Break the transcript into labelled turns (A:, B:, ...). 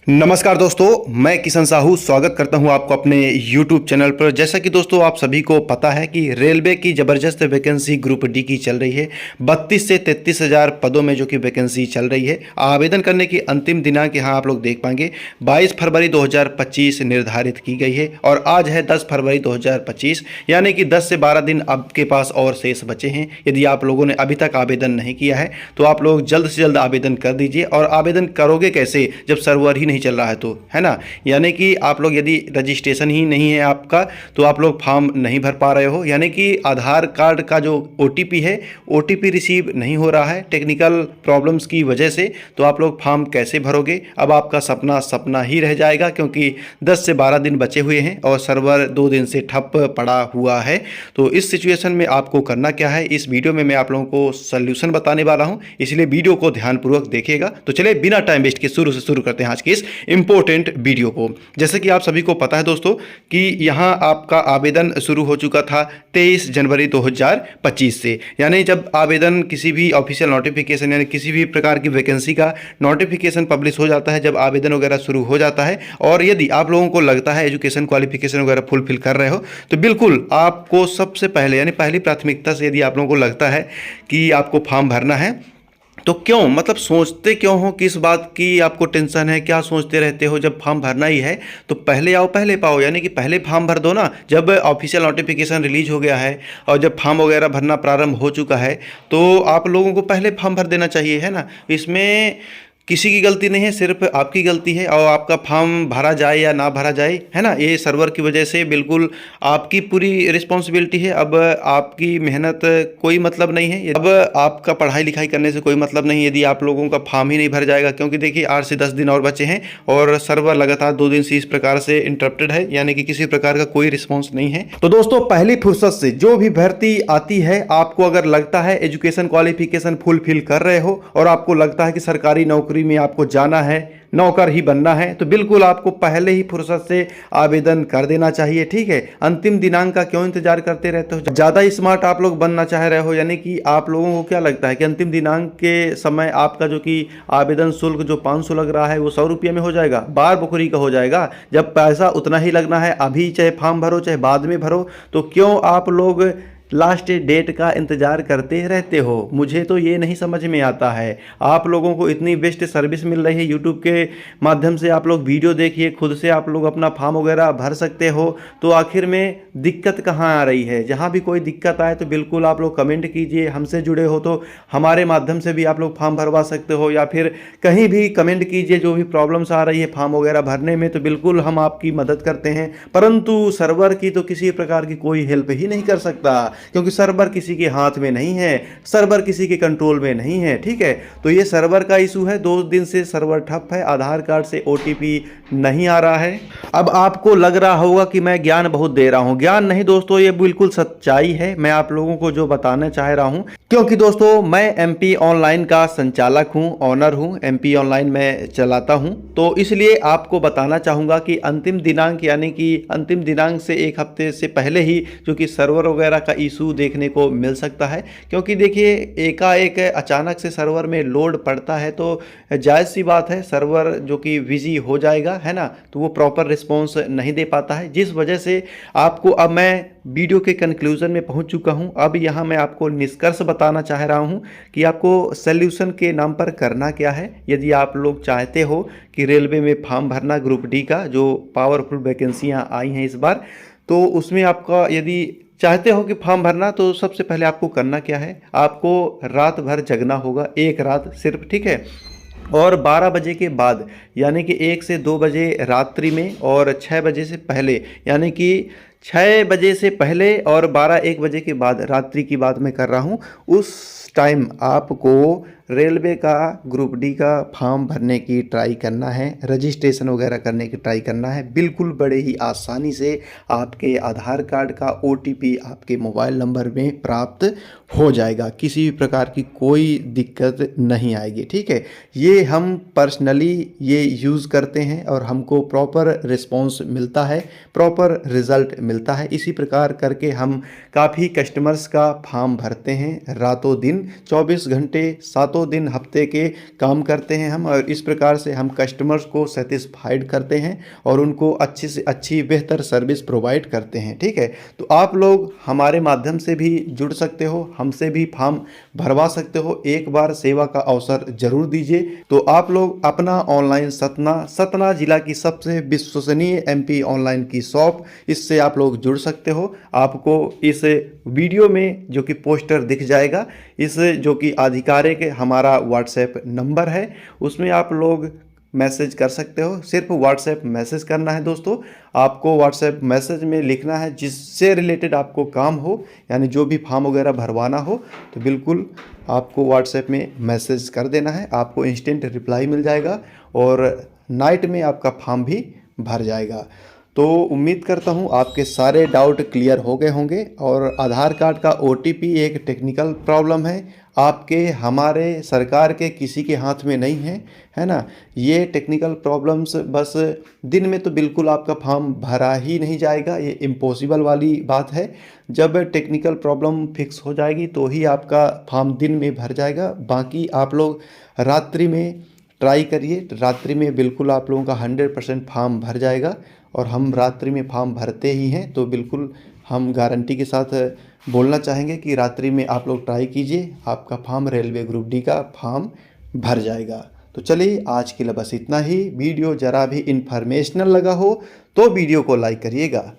A: नमस्कार दोस्तों, मैं किशन साहू स्वागत करता हूं आपको अपने YouTube चैनल पर। जैसा कि दोस्तों आप सभी को पता है कि रेलवे की ज़बरदस्त वैकेंसी ग्रुप डी की चल रही है। 32 से 33 हज़ार पदों में जो कि वैकेंसी चल रही है। आवेदन करने की अंतिम दिनांक यहाँ आप लोग देख पाएंगे 22 फरवरी 2025 निर्धारित की गई है और आज है 10 फरवरी 2025, यानी कि 10 से 12 दिन आपके पास और शेष बचे हैं। यदि आप लोगों ने अभी तक आवेदन नहीं किया है तो आप लोग जल्द से जल्द आवेदन कर दीजिए। और आवेदन करोगे कैसे जब सर्वर ही नहीं चल रहा है तो, है ना। यानी कि आप लोग यदि रजिस्ट्रेशन ही नहीं है आपका तो आप लोग फॉर्म नहीं भर पा रहे हो, यानी कि आधार कार्ड का जो OTP है OTP रिसीव नहीं हो रहा है टेक्निकल प्रॉब्लम्स की वजह से। तो आप लोग फॉर्म कैसे भरोगे? अब आपका सपना सपना ही रह जाएगा, क्योंकि 10 से 12 दिन बचे हुए हैं और सर्वर 2 दिन से ठप पड़ा हुआ है। तो इस सिचुएशन में आपको करना क्या है, इस वीडियो में मैं आप लोगों को सल्यूशन बताने वाला हूं, इसलिए वीडियो को ध्यानपूर्वक देखिएगा। तो चलिए बिना टाइम वेस्ट के शुरू करते हैं आज की इस इंपॉर्टेंट वीडियो को। जैसे कि आप सभी को पता है दोस्तों कि यहां आपका आवेदन शुरू हो चुका था 23 जनवरी 2025 से, यानी जब आवेदन किसी भी ऑफिशियल नोटिफिकेशन यानी किसी भी प्रकार की वैकेंसी का नोटिफिकेशन पब्लिश हो जाता है, जब आवेदन वगैरह शुरू हो जाता है और यदि आप लोगों को लगता है एजुकेशन क्वालिफिकेशन वगैरह फुलफिल कर रहे हो तो बिल्कुल आपको सबसे पहले यानी पहली प्राथमिकता से यदि आप लोगों को लगता है कि आपको फॉर्म भरना है तो क्यों, मतलब सोचते क्यों हो, किस बात की आपको टेंशन है, क्या सोचते रहते हो? जब फॉर्म भरना ही है तो पहले आओ पहले पाओ, यानी कि पहले फॉर्म भर दो ना। जब ऑफिशियल नोटिफिकेशन रिलीज हो गया है और जब फॉर्म वगैरह भरना प्रारंभ हो चुका है तो आप लोगों को पहले फॉर्म भर देना चाहिए, है ना। इसमें किसी की गलती नहीं है, सिर्फ आपकी गलती है। और आपका फॉर्म भरा जाए या ना भरा जाए, है ना, ये सर्वर की वजह से बिल्कुल आपकी पूरी रिस्पॉन्सिबिलिटी है। अब आपकी मेहनत कोई मतलब नहीं है, अब आपका पढ़ाई लिखाई करने से कोई मतलब नहीं यदि आप लोगों का फॉर्म ही नहीं भर जाएगा, क्योंकि देखिए 8 से 10 दिन और बचे हैं और सर्वर लगातार 2 दिन से इस प्रकार से इंटरप्टेड है, यानी कि किसी प्रकार का कोई रिस्पॉन्स नहीं है। तो दोस्तों पहली फुर्सत से जो भी भर्ती आती है, आपको अगर लगता है एजुकेशन क्वालिफिकेशन फुलफिल कर रहे हो और आपको लगता है कि सरकारी नौकरी में आपको जाना है, नौकर ही बनना है, तो बिल्कुल आपको पहले ही फुर्सत से आवेदन कर देना चाहिए, ठीक है। अंतिम दिनांक का क्यों इंतजार करते रहते हो? ज़्यादा स्मार्ट आप लोग बनना चाह रहे हो, यानी कि आप लोगों को क्या लगता है कि अंतिम दिनांक के समय आपका जो कि आवेदन शुल्क जो 500 लग रहा है वो 100 रुपये में हो जाएगा, बार बखुरी का हो जाएगा। जब पैसा उतना ही लगना है, अभी चाहे फॉर्म भरो चाहे बाद में भरो, तो क्यों आप लोग लास्ट डेट का इंतज़ार करते रहते हो? मुझे तो ये नहीं समझ में आता है। आप लोगों को इतनी बेस्ट सर्विस मिल रही है यूट्यूब के माध्यम से, आप लोग वीडियो देखिए, खुद से आप लोग अपना फॉर्म वगैरह भर सकते हो, तो आखिर में दिक्कत कहाँ आ रही है? जहाँ भी कोई दिक्कत आए तो बिल्कुल आप लोग कमेंट कीजिए। हमसे जुड़े हो तो हमारे माध्यम से भी आप लोग फॉर्म भरवा सकते हो, या फिर कहीं भी कमेंट कीजिए जो भी प्रॉब्लम्स आ रही है फॉर्म वगैरह भरने में, तो बिल्कुल हम आपकी मदद करते हैं। परंतु सर्वर की तो किसी प्रकार की कोई हेल्प ही नहीं कर सकता, क्योंकि सर्वर किसी के हाथ में नहीं है, सर्वर किसी के कंट्रोल में नहीं है, ठीक है। तो ये सर्वर का इशू है, 2 दिन से सर्वर ठप है, आधार कार्ड से OTP नहीं आ रहा है। अब आपको लग रहा होगा कि मैं ज्ञान बहुत दे रहा हूं, ज्ञान नहीं दोस्तों, ये बिल्कुल सच्चाई है। मैं आप लोगों को जो बताना चाह रहा हूं, क्योंकि दोस्तों मैं MP ऑनलाइन का संचालक हूं, ऑनर हूं, MP ऑनलाइन में चलाता हूं, तो इसलिए आपको बताना चाहूंगा कि अंतिम दिनांक यानी कि अंतिम दिनांक से 1 हफ्ते से पहले ही जो कि सर्वर वगैरह का इशू देखने को मिल सकता है। क्योंकि देखिए एकाएक अचानक से सर्वर में लोड पड़ता है तो जायज़ सी बात है सर्वर जो कि बिजी हो जाएगा, है ना, तो वो प्रॉपर रिस्पॉन्स नहीं दे पाता है, जिस वजह से आपको अब मैं वीडियो के कंक्लूजन में पहुंच चुका हूं। अब यहां मैं आपको निष्कर्ष बताना चाह रहा हूं कि आपको सॉल्यूशन के नाम पर करना क्या है। यदि आप लोग चाहते हो कि रेलवे में फॉर्म भरना ग्रुप डी का, जो पावरफुल वैकेंसियाँ आई हैं इस बार, तो उसमें आपका यदि चाहते हो कि फॉर्म भरना, तो सबसे पहले आपको करना क्या है, आपको रात भर जगना होगा, 1 रात सिर्फ, ठीक है। और 12 बजे के बाद यानी कि 1 से 2 बजे रात्रि में और 6 बजे से पहले, यानी कि 6 बजे से पहले और 12-1 बजे के बाद, रात्रि की बात मैं कर रहा हूँ, उस टाइम आपको रेलवे का ग्रुप डी का फॉर्म भरने की ट्राई करना है, रजिस्ट्रेशन वगैरह करने की ट्राई करना है। बिल्कुल बड़े ही आसानी से आपके आधार कार्ड का OTP आपके मोबाइल नंबर में प्राप्त हो जाएगा, किसी भी प्रकार की कोई दिक्कत नहीं आएगी, ठीक है। ये हम पर्सनली ये यूज़ करते हैं और हमको प्रॉपर रिस्पॉन्स मिलता है, प्रॉपर रिज़ल्ट मिलता है। इसी प्रकार करके हम काफ़ी कस्टमर्स का फॉर्म भरते हैं, रातों दिन 24 घंटे 7 दिन हफ्ते के काम करते हैं हम, और इस प्रकार से हम कस्टमर्स को सेटिस्फाइड करते हैं और उनको अच्छी से अच्छी बेहतर सर्विस प्रोवाइड करते हैं। ठीक है, तो आप लोग हमारे माध्यम से भी जुड़ सकते हो, हमसे भी फॉर्म भरवा सकते हो। एक बार सेवा का अवसर जरूर दीजिए। तो आप लोग अपना ऑनलाइन सतना जिला की सबसे विश्वसनीय एमपी ऑनलाइन की शॉप, इससे आप लोग जुड़ सकते हो। आपको इस वीडियो में जो कि पोस्टर दिख जाएगा, इस जो कि आधिकारिक हमारा व्हाट्सएप नंबर है, उसमें आप लोग मैसेज कर सकते हो। सिर्फ व्हाट्सएप मैसेज करना है दोस्तों। आपको व्हाट्सएप मैसेज में लिखना है जिससे रिलेटेड आपको काम हो, यानी जो भी फॉर्म वगैरह भरवाना हो, तो बिल्कुल आपको व्हाट्सएप में मैसेज कर देना है। आपको इंस्टेंट रिप्लाई मिल जाएगा और नाइट में आपका फॉर्म भी भर जाएगा। तो उम्मीद करता हूँ आपके सारे डाउट क्लियर हो गए होंगे। और आधार कार्ड का OTP एक टेक्निकल प्रॉब्लम है, आपके हमारे सरकार के किसी के हाथ में नहीं है, है ना। ये टेक्निकल प्रॉब्लम्स बस दिन में तो बिल्कुल आपका फॉर्म भरा ही नहीं जाएगा, ये इम्पॉसिबल वाली बात है। जब टेक्निकल प्रॉब्लम फिक्स हो जाएगी तो ही आपका फॉर्म दिन में भर जाएगा। बाकी आप लोग रात्रि में ट्राई करिए, रात्रि में बिल्कुल आप लोगों का 100% फॉर्म भर जाएगा। और हम रात्रि में फॉर्म भरते ही हैं, तो बिल्कुल हम गारंटी के साथ बोलना चाहेंगे कि रात्रि में आप लोग ट्राई कीजिए, आपका फॉर्म रेलवे ग्रुप डी का फॉर्म भर जाएगा। तो चलिए आज के लिए बस इतना ही। वीडियो ज़रा भी इंफॉर्मेशनल लगा हो तो वीडियो को लाइक करिएगा।